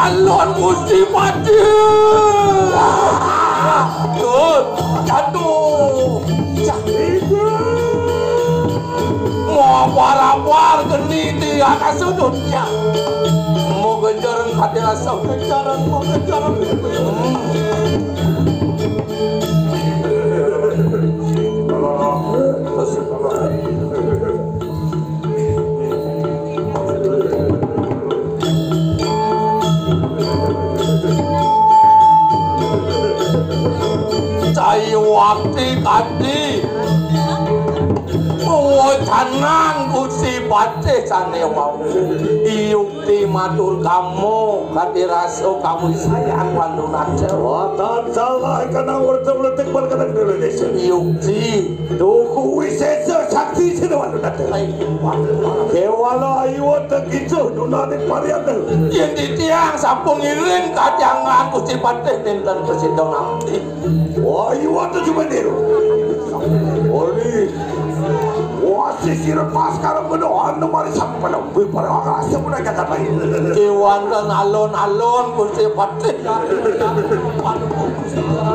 Alon Gusti Pati. Aduh. Mau parapar geni di atas sudutnya. Mau genjaran hati rasa genjaran mau genjaran. Cai waktu tadi tenang Gusti Pati sane mau iukti matur kamu kati raso kamu sayang wandunan Jawa tak salah karena urut meletik berkata Indonesia iukti tuku wisesa sakti sini wandunan kewala ayu tegicu nunadik parian yang ditiang sampung iring kajangan Gusti Pati nintan presiden nanti wah ayu cuma niru oli sisir pas karang bedoan nomor sampai lebih pada orang semuanya kata ini. Kewan dan alon-alon Gusti Pati.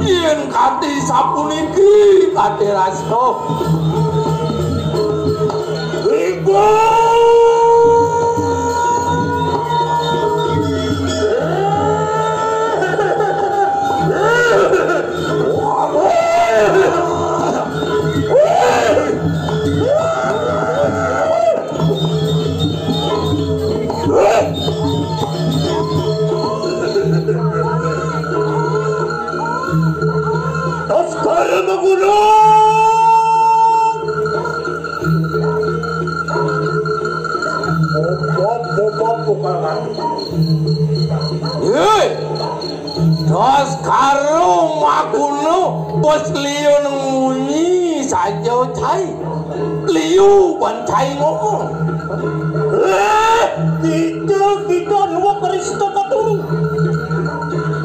Yen kati sapuniki kati raso. Ibu. Dos karo makuno bos liu nungi saja cai liu ban cai ngomong kita luar peristo dulu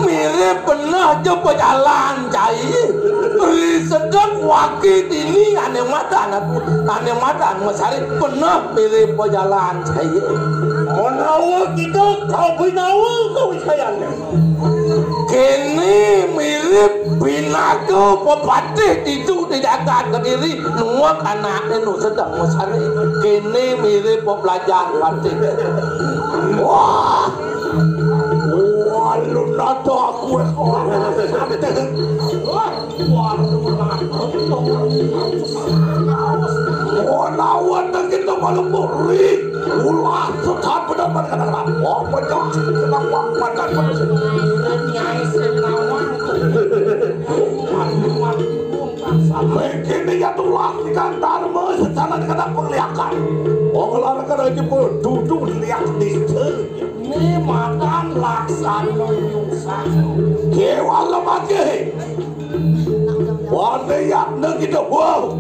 mirip pernah coba jalan cai sedang wakit ini aneh mata masari pernah mirip jalan cai menawa kita kau binawa kau sayang kini mirip binaku pepatih itu tidak akan kediri nuak anaknya nu sedang mesari kini mirip pelajaran patih wah lu nato aku lawan kita malam beri ulah tetap benar-benar kata-kata wah pecah kenapa makan pada sini nyai senawan mungkin dia tulah di kantor secara kata penglihakan olahraga aja pun duduk lihat di sini ini makan laksana nyungsang kewala mati warna yakna kita wow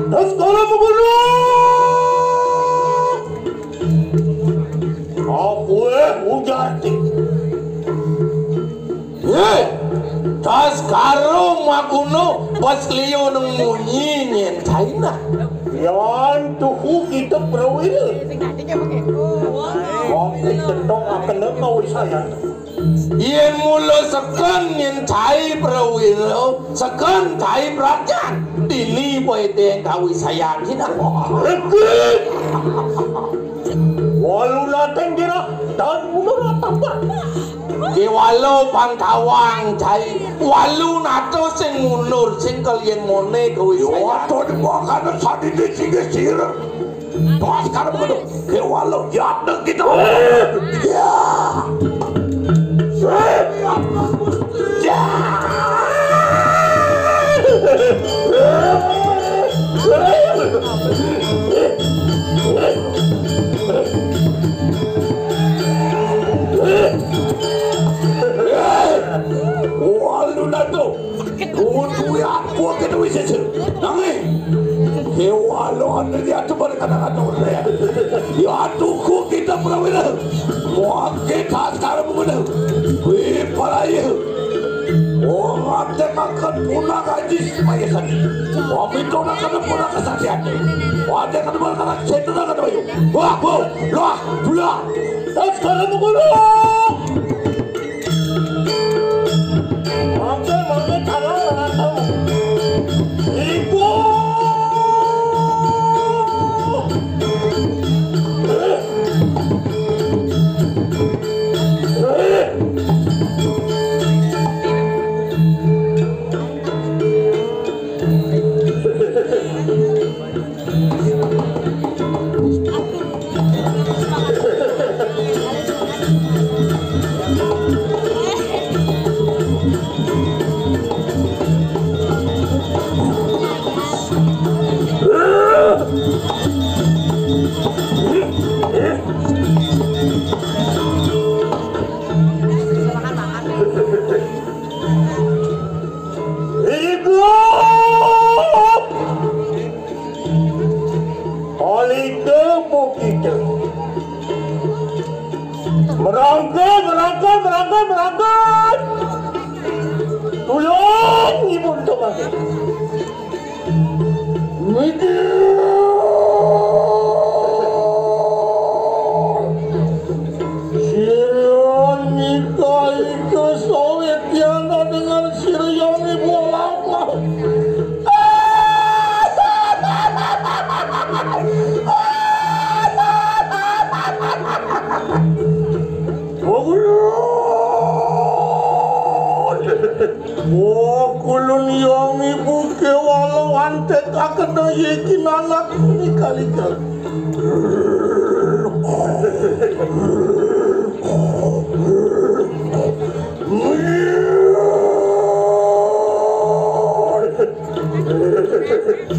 terus kalau membunuh aku hujan tas karo makuno pas liu nungunyi nyentai yan tuhu kita perawil tentang akan kau saya yen mula sekan nyentai perawil sekan tai berajan ini boy deng kau sayang kita walau lateng dira dan mula tambah di walau pantawang cai walau nato sing mundur sing kalian mone kau saya tuh dibawa saat ini sih pas karena begitu ke walau jatuh gitu ya nih. Kewalo anda dia coba kata-kata saya. Ya tuku kita prawira. Mau kita sekarang benar. Wih palaya. Oh anda makan punah gaji semuanya sani. Oh itu nak kena punah kesaksian. Oh anda kena makan setan nak kena bayu. Wah wow lah pula. Sekarang benar. Makan tangan atau ibu. Berangkat. Tolong ibu untuk pakai. Sirion nikah itu Soviet Tiana dengan Sirion ibu lama. Oh, kulun yang ibu kewalau antek akan yakin anak ini kali-kali.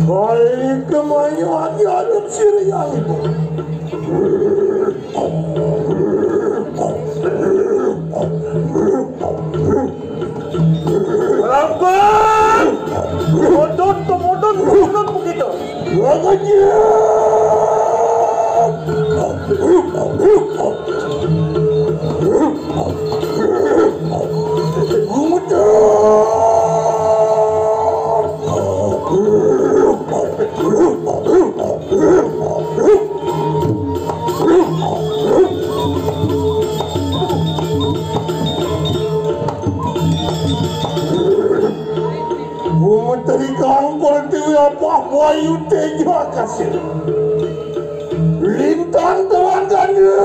Kali kemana ada siri yang ibu. Berangkat! Kemudian begitu. Makanya. Menteri Kampol itu apa you tega kasih lintang telangannya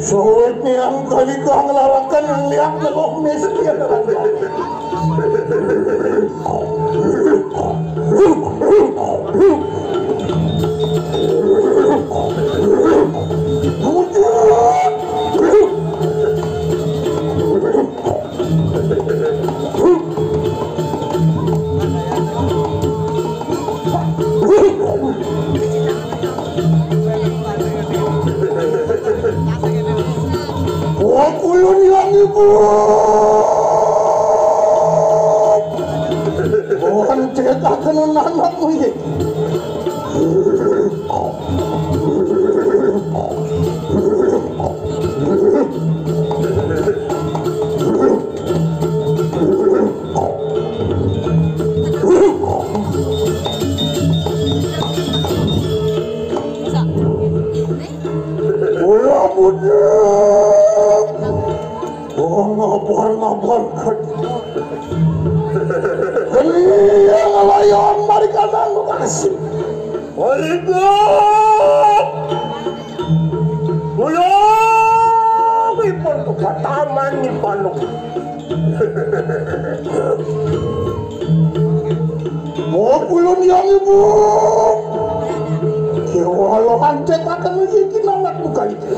soalnya yang kali kau ngelawakan yang lihat telok miskin kulun yang ibu bukan cetak kena anakmu ini ngapar yang ngelayan mereka nanggu kasih Waalaikumsalam belum ipon ke taman ni panuk mau kulun yang ibu walau hancet akan menjadi anak bukan itu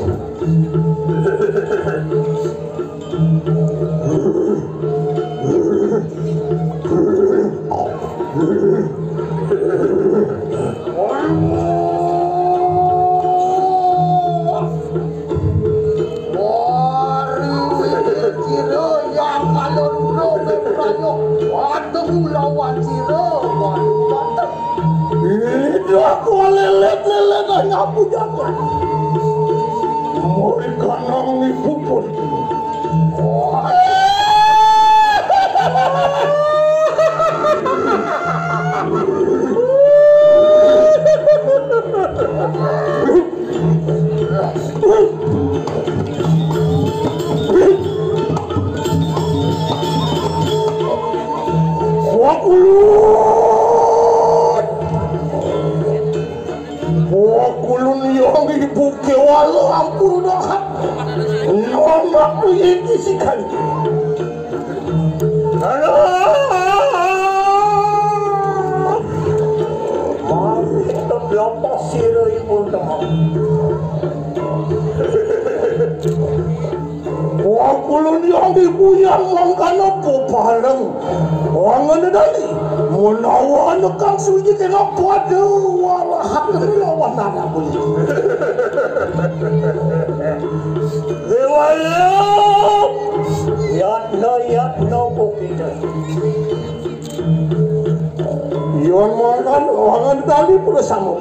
Waduh lawan Cirebon. Itu aku lelet-lelet nyapu jangan. Mau ikan ibu pun. Kulun yang ibu kewala ampun dah. Nama ku ini sikali. Mari kita berapa sirai pun dah. Kulun yang ibu yang makan apa barang. Orang ada tadi menawan kang suji tengok pada walahat lawan nada boleh. Dewaya, yatna bukita. Yang makan orang tadi bersama.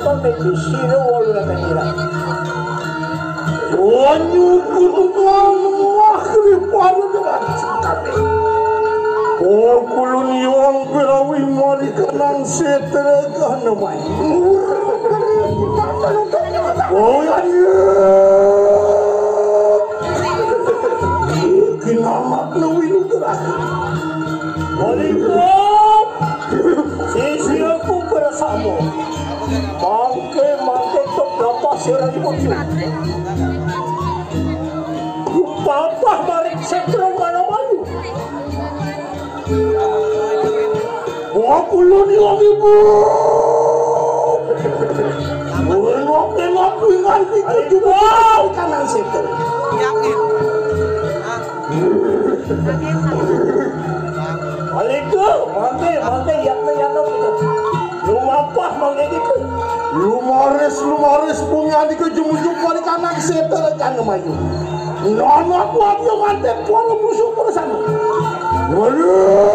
apa medisino wala na kanila. Wanyu kutukan wakri paru dengan kami. Kulun yang berawi mari kanang seterega namai. Wanyu. Kinamak nawin terakhir. Balikan! Sisi aku bersama. Mangke tok berapa serang muncul. Papa balik setrum mana-mana. Kulun yang ibu. Ngok nganti juga kanan seter. Balikan! Mangke yakna kita. Lumampah mangke kita. Lumares punya di kejum-jum balik kanan seter kan mayu. Nono kuat yang ngantek kuat musuh bersama. Waduh.